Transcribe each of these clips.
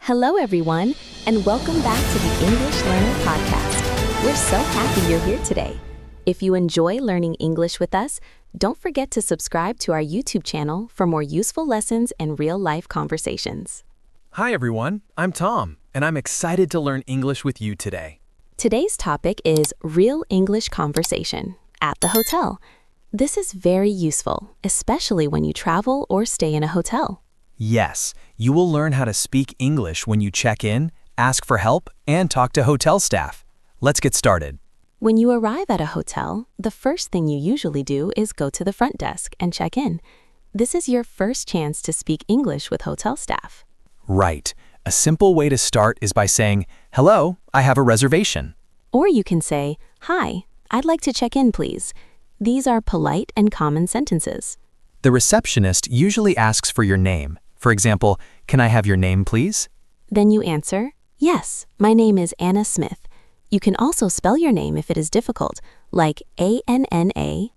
Hello, everyone, and welcome back to the English Learner Podcast. We're so happy you're here today. If you enjoy learning English with us, don't forget to subscribe to our YouTube channel for more useful lessons and real-life conversations. Hi everyone, I'm Tom, and I'm excited to learn English with you today. Today's topic is real English conversation at the hotel. This is very useful, especially when you travel or stay in a hotel. Yes, you will learn how to speak English when you check in, ask for help, and talk to hotel staff. Let's get started. When you arrive at a hotel, the first thing you usually do is go to the front desk and check in. This is your first chance to speak English with hotel staff. Right. A simple way to start is by saying, "Hello, I have a reservation." Or you can say, "Hi, I'd like to check in, please." These are polite and common sentences. The receptionist usually asks for your name. For example, "Can I have your name, please?" Then you answer, "Yes, my name is Anna Smith." You can also spell your name if it is difficult, like ANNASMITH.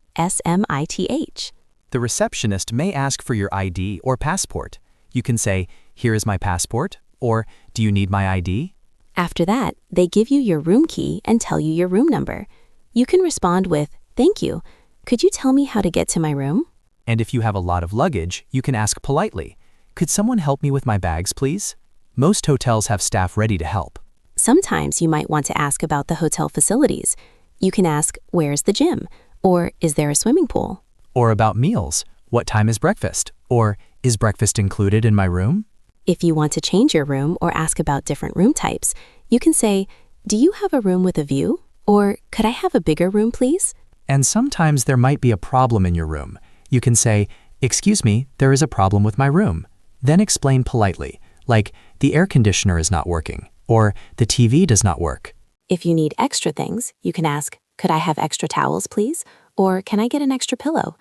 The receptionist may ask for your ID or passport. You can say, "Here is my passport," or "Do you need my ID?" After that, they give you your room key and tell you your room number. You can respond with, "Thank you. Could you tell me how to get to my room?" And if you have a lot of luggage, you can ask politely, "Could someone help me with my bags, please?" Most hotels have staff ready to help. Sometimes you might want to ask about the hotel facilities. You can ask, "Where's the gym?" Or "Is there a swimming pool?" Or about meals, "What time is breakfast?" Or "Is breakfast included in my room?" If you want to change your room or ask about different room types, you can say, "Do you have a room with a view?" Or "Could I have a bigger room, please?" And sometimes there might be a problem in your room. You can say, "Excuse me, there is a problem with my room." Then explain politely, like, "The air conditioner is not working," or "The TV does not work." If you need extra things, you can ask, "Could I have extra towels, please?" Or "Can I get an extra pillow?"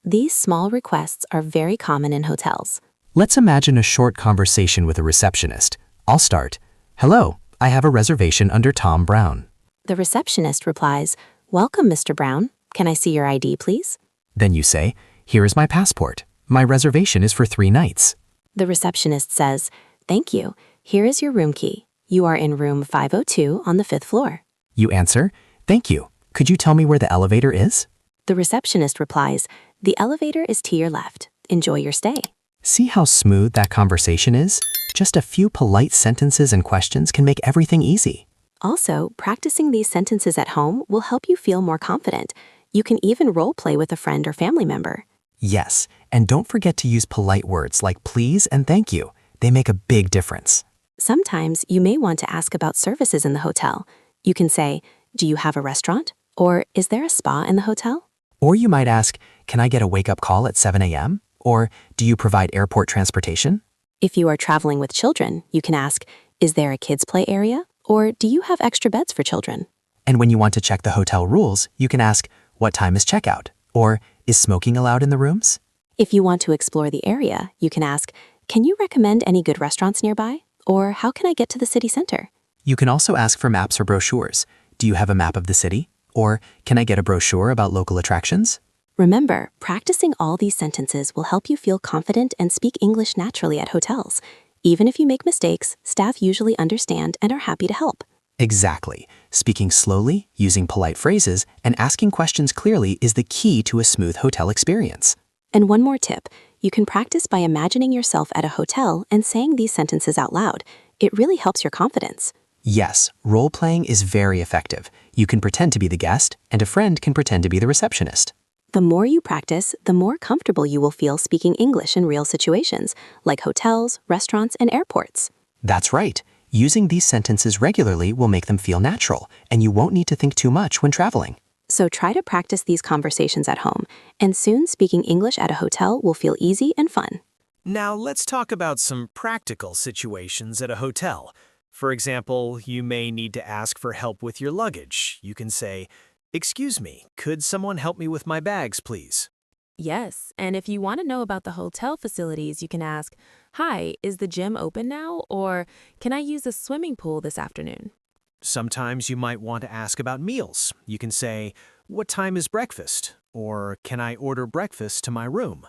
These small requests are very common in hotels. Let's imagine a short conversation with a receptionist. I'll start. "Hello, I have a reservation under Tom Brown." The receptionist replies, "Welcome, Mr. Brown. Can I see your ID, please?" Then you say, "Here is my passport. My reservation is for 3 nights." The receptionist says, "Thank you. Here is your room key. You are in room 502 on the 5th floor." You answer, "Thank you. Could you tell me where the elevator is?" The receptionist replies, "The elevator is to your left. Enjoy your stay." See how smooth that conversation is? Just a few polite sentences and questions can make everything easy. Also, practicing these sentences at home will help you feel more confident. You can even role play with a friend or family member. Yes, and don't forget to use polite words like please and thank you. They make a big difference. Sometimes you may want to ask about services in the hotel. You can say, "Do you have a restaurant?" Or "Is there a spa in the hotel?" Or you might ask, "Can I get a wake-up call at 7 a.m.? Or do you provide airport transportation?" If you are traveling with children, you can ask, "Is there a kids' play area?" Or "Do you have extra beds for children?" And when you want to check the hotel rules, you can ask, "What time is checkout?" Or "Is smoking allowed in the rooms?" If you want to explore the area, you can ask, "Can you recommend any good restaurants nearby?" Or "How can I get to the city center?" You can also ask for maps or brochures. "Do you have a map of the city?" Or "Can I get a brochure about local attractions?" Remember, practicing all these sentences will help you feel confident and speak English naturally at hotels. Even if you make mistakes, staff usually understand and are happy to help. Exactly. Speaking slowly, using polite phrases, and asking questions clearly is the key to a smooth hotel experience. And one more tip, you can practice by imagining yourself at a hotel and saying these sentences out loud. It really helps your confidence. Yes, role-playing is very effective. You can pretend to be the guest, and a friend can pretend to be the receptionist. The more you practice, the more comfortable you will feel speaking English in real situations, like hotels, restaurants, and airports. That's right. Using these sentences regularly will make them feel natural, and you won't need to think too much when traveling. So try to practice these conversations at home, and soon speaking English at a hotel will feel easy and fun. Now let's talk about some practical situations at a hotel. For example, you may need to ask for help with your luggage. You can say, "Excuse me, could someone help me with my bags, please?" Yes, and if you want to know about the hotel facilities, you can ask, "Hi, is the gym open now?" Or "Can I use a swimming pool this afternoon?" Sometimes you might want to ask about meals. You can say, "What time is breakfast?" Or "Can I order breakfast to my room?"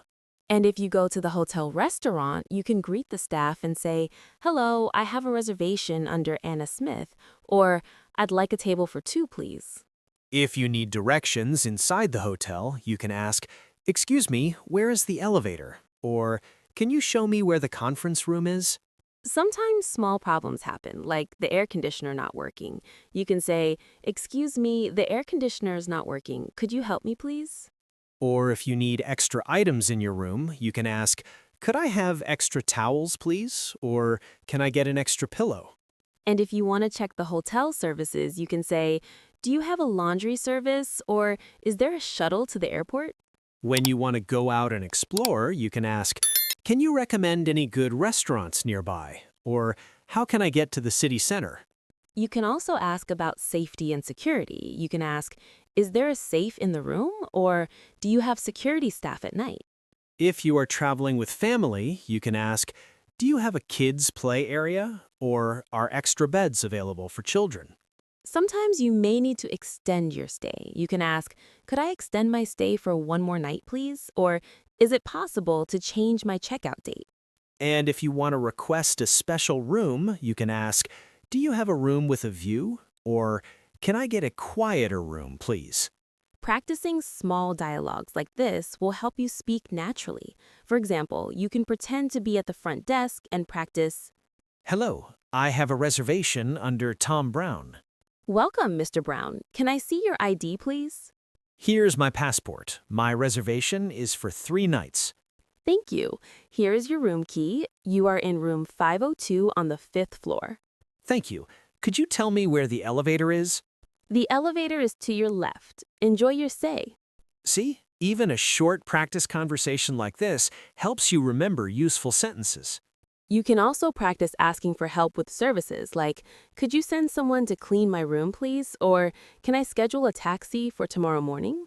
And if you go to the hotel restaurant, you can greet the staff and say, "Hello, I have a reservation under Anna Smith," or "I'd like a table for two, please." If you need directions inside the hotel, you can ask, "Excuse me, where is the elevator?" Or, "Can you show me where the conference room is?" Sometimes small problems happen, like the air conditioner not working. You can say, "Excuse me, the air conditioner is not working. Could you help me, please?" Or if you need extra items in your room, you can ask, "Could I have extra towels, please?" Or, "Can I get an extra pillow?" And if you want to check the hotel services, you can say, "Do you have a laundry service?" or "Is there a shuttle to the airport?" When you want to go out and explore, you can ask, "Can you recommend any good restaurants nearby?" Or, "How can I get to the city center?" You can also ask about safety and security. You can ask, "Is there a safe in the room?" or "Do you have security staff at night?" If you are traveling with family, you can ask, "Do you have a kids' play area?" Or, "Are extra beds available for children?" Sometimes you may need to extend your stay. You can ask, "Could I extend my stay for one more night, please?" Or, "Is it possible to change my checkout date?" And if you want to request a special room, you can ask, "Do you have a room with a view?" Or, "Can I get a quieter room, please?" Practicing small dialogues like this will help you speak naturally. For example, you can pretend to be at the front desk and practice, "Hello, I have a reservation under Tom Brown. "Welcome, Mr. Brown. Can I see your ID, please?" Here's my passport. My reservation is for 3 nights." "Thank you. Here is your room key. You are in room 502 on the 5th floor. "Thank you. Could you tell me where the elevator is?" The elevator is to your left. Enjoy your stay." See, even a short practice conversation like this helps you remember useful sentences. You can also practice asking for help with services like, "Could you send someone to clean my room, please?" or "Can I schedule a taxi for tomorrow morning?"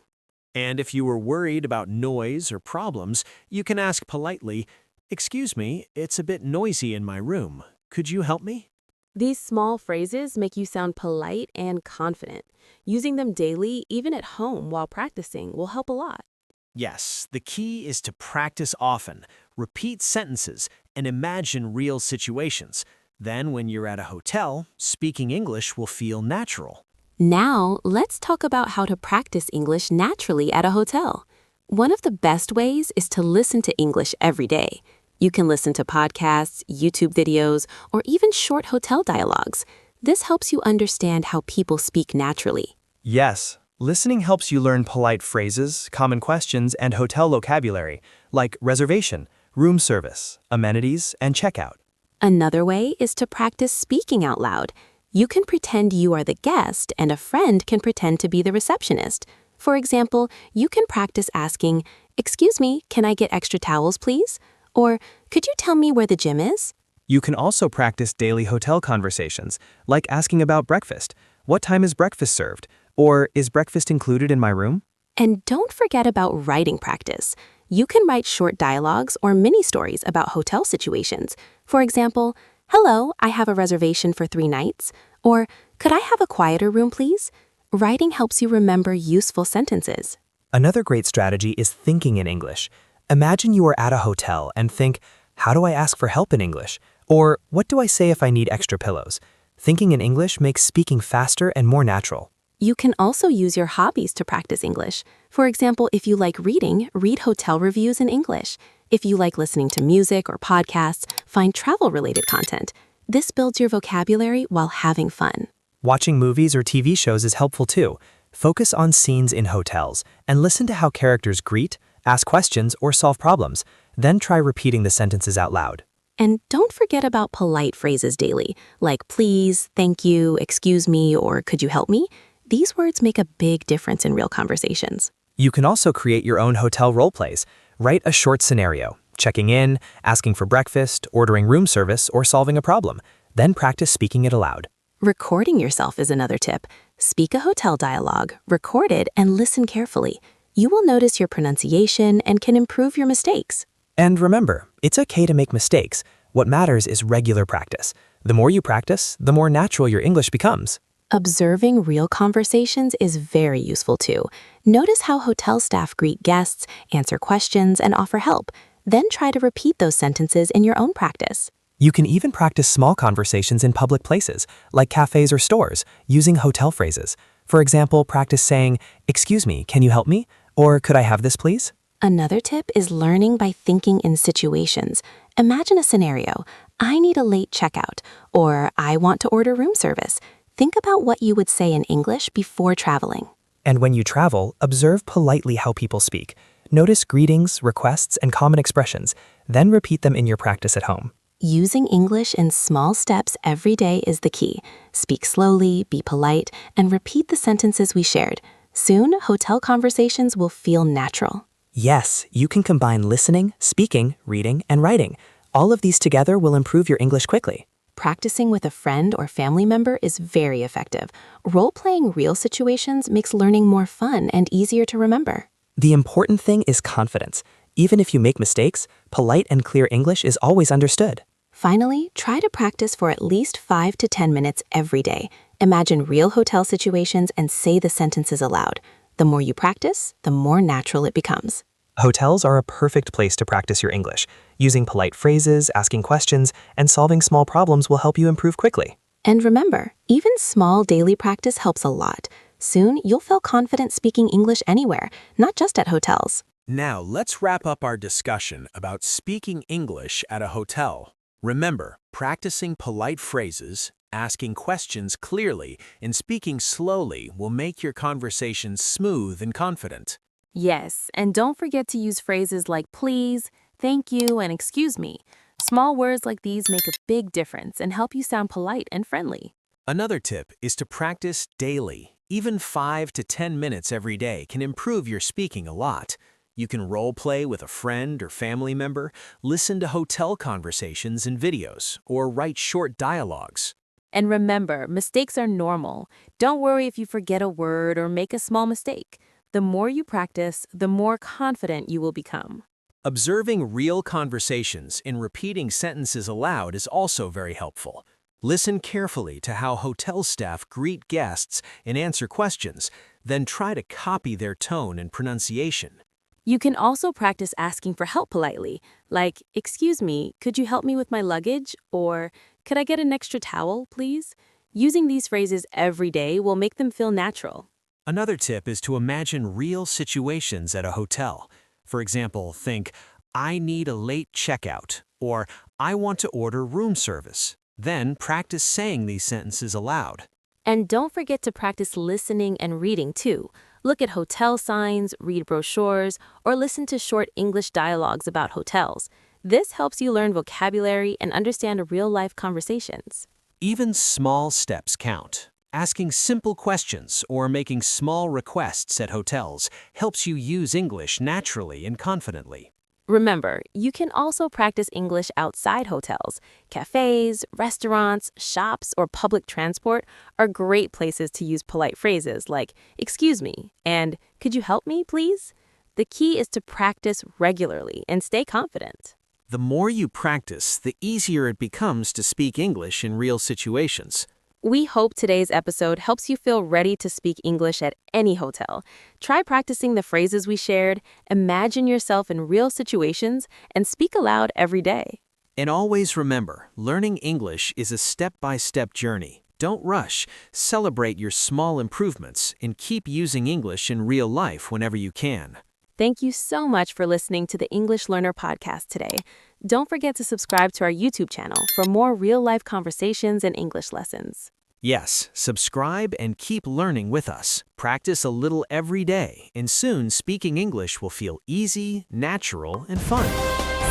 And if you were worried about noise or problems, you can ask politely, "Excuse me, it's a bit noisy in my room. Could you help me?" These small phrases make you sound polite and confident. Using them daily, even at home while practicing, will help a lot. Yes, the key is to practice often, repeat sentences, and imagine real situations. Then, when you're at a hotel, speaking English will feel natural. Now, let's talk about how to practice English naturally at a hotel. One of the best ways is to listen to English every day. You can listen to podcasts, YouTube videos, or even short hotel dialogues. This helps you understand how people speak naturally. Yes, listening helps you learn polite phrases, common questions, and hotel vocabulary, like reservation, room service, amenities, and checkout. Another way is to practice speaking out loud. You can pretend you are the guest, and a friend can pretend to be the receptionist. For example, you can practice asking, "Excuse me, can I get extra towels, please?" Or, "Could you tell me where the gym is?" You can also practice daily hotel conversations, like asking about breakfast. What time is breakfast served? Or is breakfast included in my room? And don't forget about writing practice. You can write short dialogues or mini stories about hotel situations. For example, "Hello, I have a reservation for 3 nights." Or, "Could I have a quieter room, please?" Writing helps you remember useful sentences. Another great strategy is thinking in English. Imagine you are at a hotel and think, how do I ask for help in English? Or what do I say if I need extra pillows? Thinking in English makes speaking faster and more natural. You can also use your hobbies to practice English. For example, if you like reading, read hotel reviews in English. If you like listening to music or podcasts, find travel-related content. This builds your vocabulary while having fun. Watching movies or TV shows is helpful too. Focus on scenes in hotels and listen to how characters greet, ask questions, or solve problems. Then try repeating the sentences out loud. And don't forget about polite phrases daily, like "please," "thank you," "excuse me," or "could you help me?" These words make a big difference in real conversations. You can also create your own hotel role plays. Write a short scenario, checking in, asking for breakfast, ordering room service, or solving a problem. Then practice speaking it aloud. Recording yourself is another tip. Speak a hotel dialogue, record it, and listen carefully. You will notice your pronunciation and can improve your mistakes. And remember, it's okay to make mistakes. What matters is regular practice. The more you practice, the more natural your English becomes. Observing real conversations is very useful too. Notice how hotel staff greet guests, answer questions, and offer help. Then try to repeat those sentences in your own practice. You can even practice small conversations in public places, like cafes or stores, using hotel phrases. For example, practice saying, "Excuse me, can you help me?" Or "Could I have this, please?" Another tip is learning by thinking in situations. Imagine a scenario: I need a late checkout, or I want to order room service. Think about what you would say in English before traveling. And when you travel, observe politely how people speak. Notice greetings, requests, and common expressions, then repeat them in your practice at home. Using English in small steps every day is the key. Speak slowly, be polite, and repeat the sentences we shared. Soon, hotel conversations will feel natural. Yes, you can combine listening, speaking, reading, and writing. All of these together will improve your English quickly. Practicing with a friend or family member is very effective. Role-playing real situations makes learning more fun and easier to remember. The important thing is confidence. Even if you make mistakes, polite and clear English is always understood. Finally, try to practice for at least 5 to 10 minutes every day. Imagine real hotel situations and say the sentences aloud. The more you practice, the more natural it becomes. Hotels are a perfect place to practice your English. Using polite phrases, asking questions, and solving small problems will help you improve quickly. And remember, even small daily practice helps a lot. Soon, you'll feel confident speaking English anywhere, not just at hotels. Now, let's wrap up our discussion about speaking English at a hotel. Remember, practicing polite phrases, asking questions clearly, and speaking slowly will make your conversation smooth and confident. Yes, and don't forget to use phrases like please, thank you, and excuse me. Small words like these make a big difference and help you sound polite and friendly. Another tip is to practice daily. Even 5 to 10 minutes every day can improve your speaking a lot. You can role play with a friend or family member, listen to hotel conversations and videos, or write short dialogues. And remember, mistakes are normal. Don't worry if you forget a word or make a small mistake. The more you practice, the more confident you will become. Observing real conversations and repeating sentences aloud is also very helpful. Listen carefully to how hotel staff greet guests and answer questions, then try to copy their tone and pronunciation. You can also practice asking for help politely, like, "Excuse me, could you help me with my luggage?" Or, "Could I get an extra towel, please?" Using these phrases every day will make them feel natural. Another tip is to imagine real situations at a hotel. For example, think, "I need a late checkout," or "I want to order room service." Then practice saying these sentences aloud. And don't forget to practice listening and reading too. Look at hotel signs, read brochures, or listen to short English dialogues about hotels. This helps you learn vocabulary and understand real-life conversations. Even small steps count. Asking simple questions or making small requests at hotels helps you use English naturally and confidently. Remember, you can also practice English outside hotels. Cafes, restaurants, shops, or public transport are great places to use polite phrases like, "Excuse me," and "Could you help me, please?" The key is to practice regularly and stay confident. The more you practice, the easier it becomes to speak English in real situations. We hope today's episode helps you feel ready to speak English at any hotel. Try practicing the phrases we shared, imagine yourself in real situations, and speak aloud every day. And always remember, learning English is a step-by-step journey. Don't rush, celebrate your small improvements, and keep using English in real life whenever you can. Thank you so much for listening to the English Learner podcast today. Don't forget to subscribe to our YouTube channel for more real-life conversations and English lessons. Yes, subscribe and keep learning with us. Practice a little every day, and soon speaking English will feel easy, natural, and fun.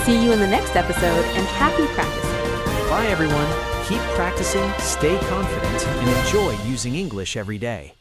See you in the next episode, and happy practicing. Bye, everyone. Keep practicing, stay confident, and enjoy using English every day.